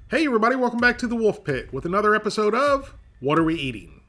Hey everybody, welcome back to the Wolf Pit with another episode of What Are We Eating?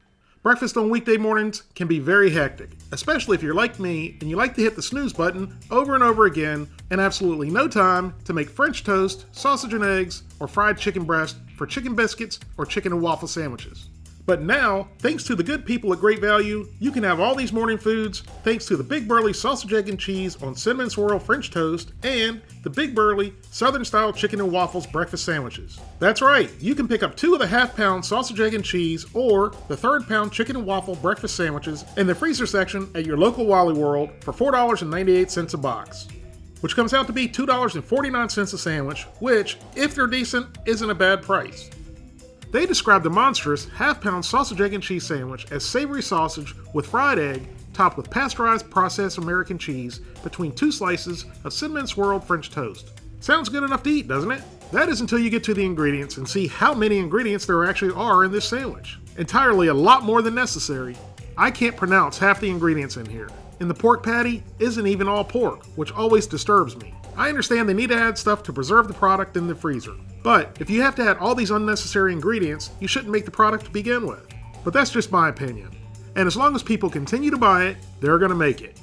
Breakfast on weekday mornings can be very hectic, especially if you're like me and you like to hit the snooze button over and over again and absolutely no time to make French toast, sausage and eggs, or fried chicken breast for chicken biscuits or chicken and waffle sandwiches. But now, thanks to the good people at Great Value, you can have all these morning foods thanks to the Big Burly sausage, egg, and cheese on cinnamon swirl French toast and the Big Burly Southern-style chicken and waffles breakfast sandwiches. That's right, you can pick up 2 of the half-pound sausage, egg, and cheese or the third-pound chicken and waffle breakfast sandwiches in the freezer section at your local Wally World for $4.98 a box, which comes out to be $2.49 a sandwich, which, if they're decent, isn't a bad price. They describe the monstrous half-pound sausage, egg, and cheese sandwich as savory sausage with fried egg topped with pasteurized processed American cheese between 2 slices of cinnamon swirled French toast. Sounds good enough to eat, doesn't it? That is until you get to the ingredients and see how many ingredients there actually are in this sandwich. Entirely a lot more than necessary. I can't pronounce half the ingredients in here. And the pork patty isn't even all pork, which always disturbs me. I understand they need to add stuff to preserve the product in the freezer. But if you have to add all these unnecessary ingredients, you shouldn't make the product to begin with. But that's just my opinion. And as long as people continue to buy it, they're going to make it.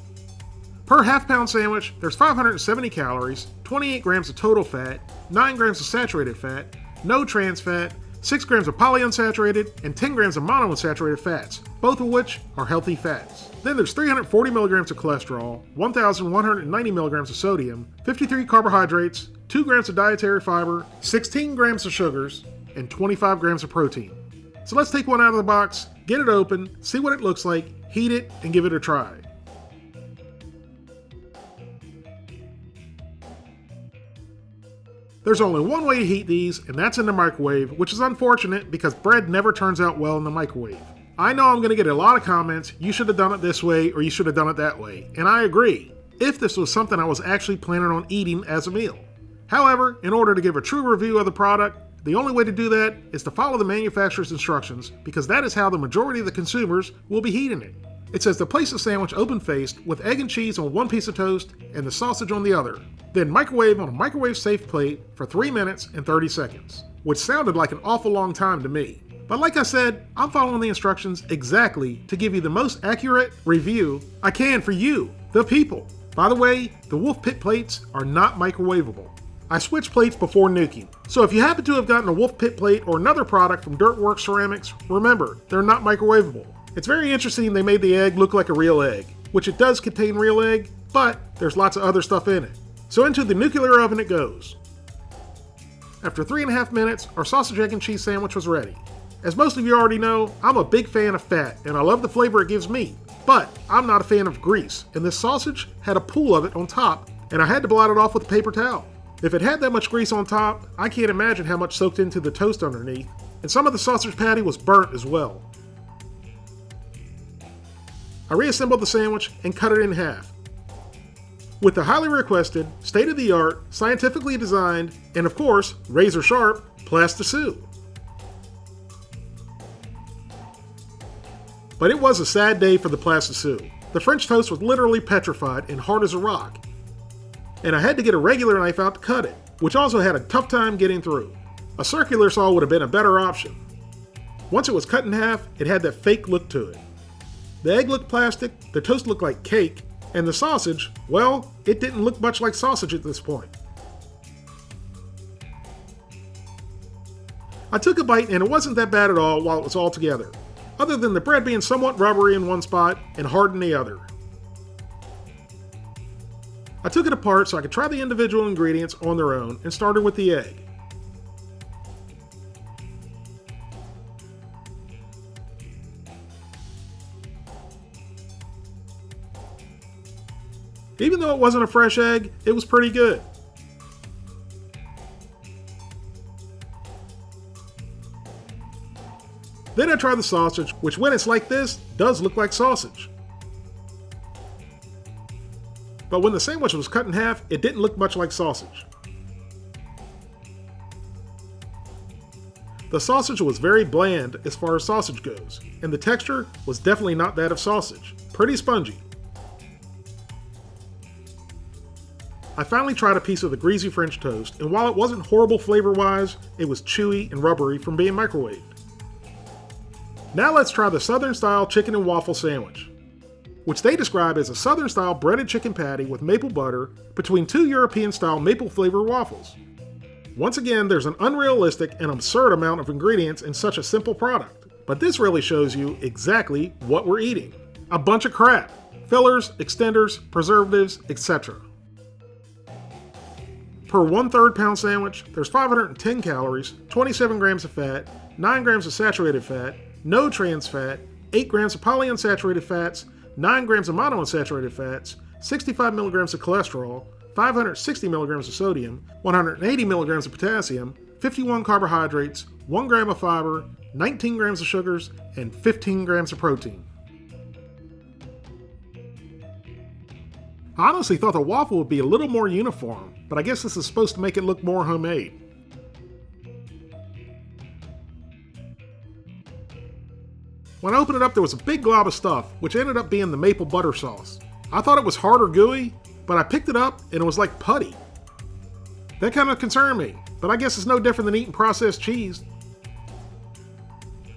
Per half-pound sandwich, there's 570 calories, 28 grams of total fat, 9 grams of saturated fat, no trans fat, 6 grams of polyunsaturated, and 10 grams of monounsaturated fats, both of which are healthy fats. Then there's 340 milligrams of cholesterol, 1,190 milligrams of sodium, 53 carbohydrates, 2 grams of dietary fiber, 16 grams of sugars, and 25 grams of protein. So let's take one out of the box, get it open, see what it looks like, heat it, and give it a try. There's only one way to heat these, and that's in the microwave, which is unfortunate because bread never turns out well in the microwave. I know I'm going to get a lot of comments, you should have done it this way or you should have done it that way, and I agree, if this was something I was actually planning on eating as a meal. However, in order to give a true review of the product, the only way to do that is to follow the manufacturer's instructions because that is how the majority of the consumers will be heating it. It says to place the sandwich open-faced with egg and cheese on one piece of toast and the sausage on the other. Then microwave on a microwave-safe plate for 3 minutes and 30 seconds, which sounded like an awful long time to me. But like I said, I'm following the instructions exactly to give you the most accurate review I can for you, the people. By the way, the Wolf Pit plates are not microwavable. I switch plates before nuking, so if you happen to have gotten a Wolf Pit plate or another product from Dirtworks Ceramics, remember, they're not microwavable. It's very interesting they made the egg look like a real egg, which it does contain real egg, but there's lots of other stuff in it. So into the nuclear oven it goes. After 3.5 minutes, our sausage, egg, and cheese sandwich was ready. As most of you already know, I'm a big fan of fat, and I love the flavor it gives me, but I'm not a fan of grease, and this sausage had a pool of it on top, and I had to blot it off with a paper towel. If it had that much grease on top, I can't imagine how much soaked into the toast underneath, and some of the sausage patty was burnt as well. I reassembled the sandwich and cut it in half. With the highly requested, state-of-the-art, scientifically designed, and of course, razor-sharp, plastisoup. But it was a sad day for the plastisoup. The French toast was literally petrified and hard as a rock. And I had to get a regular knife out to cut it, which also had a tough time getting through. A circular saw would have been a better option. Once it was cut in half, it had that fake look to it. The egg looked plastic, the toast looked like cake, and the sausage, well, it didn't look much like sausage at this point. I took a bite and it wasn't that bad at all while it was all together, other than the bread being somewhat rubbery in one spot and hard in the other. I took it apart so I could try the individual ingredients on their own and started with the egg. Even though it wasn't a fresh egg, it was pretty good. Then I tried the sausage, which when it's like this, does look like sausage. But when the sandwich was cut in half, it didn't look much like sausage. The sausage was very bland as far as sausage goes, and the texture was definitely not that of sausage. Pretty spongy. I finally tried a piece of the greasy French toast, and while it wasn't horrible flavor-wise, it was chewy and rubbery from being microwaved. Now let's try the Southern-style chicken and waffle sandwich, which they describe as a Southern-style breaded chicken patty with maple butter between two European-style maple-flavored waffles. Once again, there's an unrealistic and absurd amount of ingredients in such a simple product, but this really shows you exactly what we're eating. A bunch of crap. Fillers, extenders, preservatives, etc. Per 1/3 pound sandwich, there's 510 calories, 27 grams of fat, 9 grams of saturated fat, no trans fat, 8 grams of polyunsaturated fats, 9 grams of monounsaturated fats, 65 milligrams of cholesterol, 560 milligrams of sodium, 180 milligrams of potassium, 51 carbohydrates, 1 gram of fiber, 19 grams of sugars, and 15 grams of protein. I honestly thought the waffle would be a little more uniform, but I guess this is supposed to make it look more homemade. When I opened it up, there was a big glob of stuff, which ended up being the maple butter sauce. I thought it was hard or gooey, but I picked it up and it was like putty. That kind of concerned me, but I guess it's no different than eating processed cheese.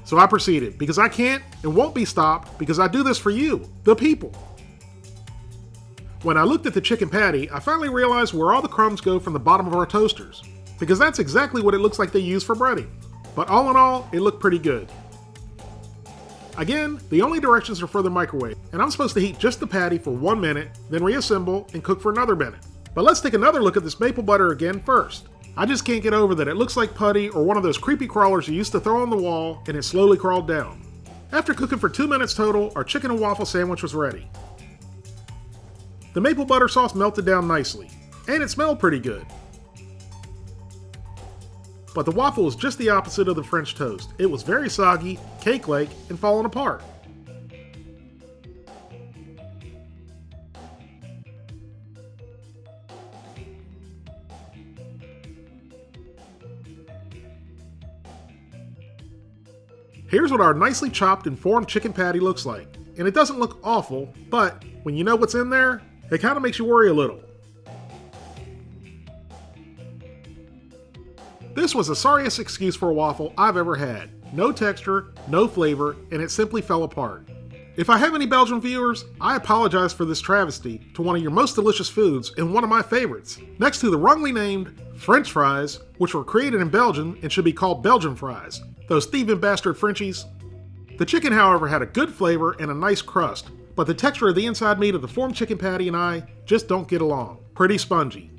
So I proceeded, because I can't and won't be stopped, because I do this for you, the people. When I looked at the chicken patty, I finally realized where all the crumbs go from the bottom of our toasters, because that's exactly what it looks like they use for breading. But all in all, it looked pretty good. Again, the only directions are for the microwave, and I'm supposed to heat just the patty for 1 minute, then reassemble and cook for another minute. But let's take another look at this maple butter again first. I just can't get over that it looks like putty or one of those creepy crawlers you used to throw on the wall and it slowly crawled down. After cooking for 2 minutes total, our chicken and waffle sandwich was ready. The maple butter sauce melted down nicely, and it smelled pretty good. But the waffle was just the opposite of the French toast. It was very soggy, cake-like, and falling apart. Here's what our nicely chopped and formed chicken patty looks like. And it doesn't look awful, but when you know what's in there, it kind of makes you worry a little. This was the sorriest excuse for a waffle I've ever had. No texture, no flavor, and it simply fell apart. If I have any Belgian viewers, I apologize for this travesty to one of your most delicious foods and one of my favorites, next to the wrongly named French fries, which were created in Belgium and should be called Belgian fries. Those thieving bastard Frenchies. The chicken, however, had a good flavor and a nice crust, but the texture of the inside meat of the formed chicken patty and I just don't get along. Pretty spongy.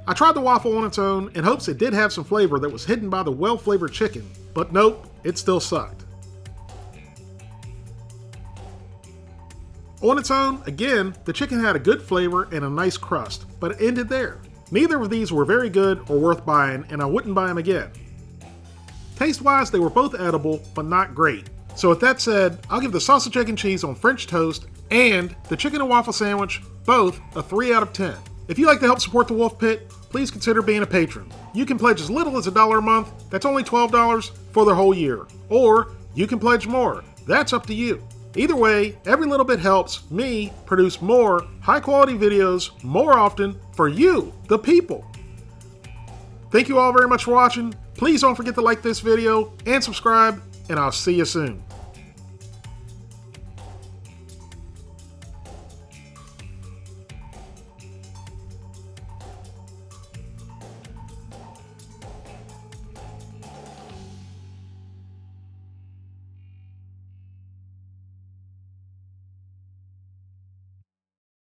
I tried the waffle on its own in hopes it did have some flavor that was hidden by the well-flavored chicken, but nope, it still sucked. On its own, again, the chicken had a good flavor and a nice crust, but it ended there. Neither of these were very good or worth buying, and I wouldn't buy them again. Taste-wise, they were both edible, but not great. So with that said, I'll give the sausage, egg, and cheese on French toast and the chicken and waffle sandwich both a 3 out of 10. If you'd like to help support the Wolf Pit, please consider being a patron. You can pledge as little as $1 a month, that's only $12 for the whole year. Or you can pledge more, that's up to you. Either way, every little bit helps me produce more high-quality videos more often for you, the people. Thank you all very much for watching. Please don't forget to like this video and subscribe, and I'll see you soon.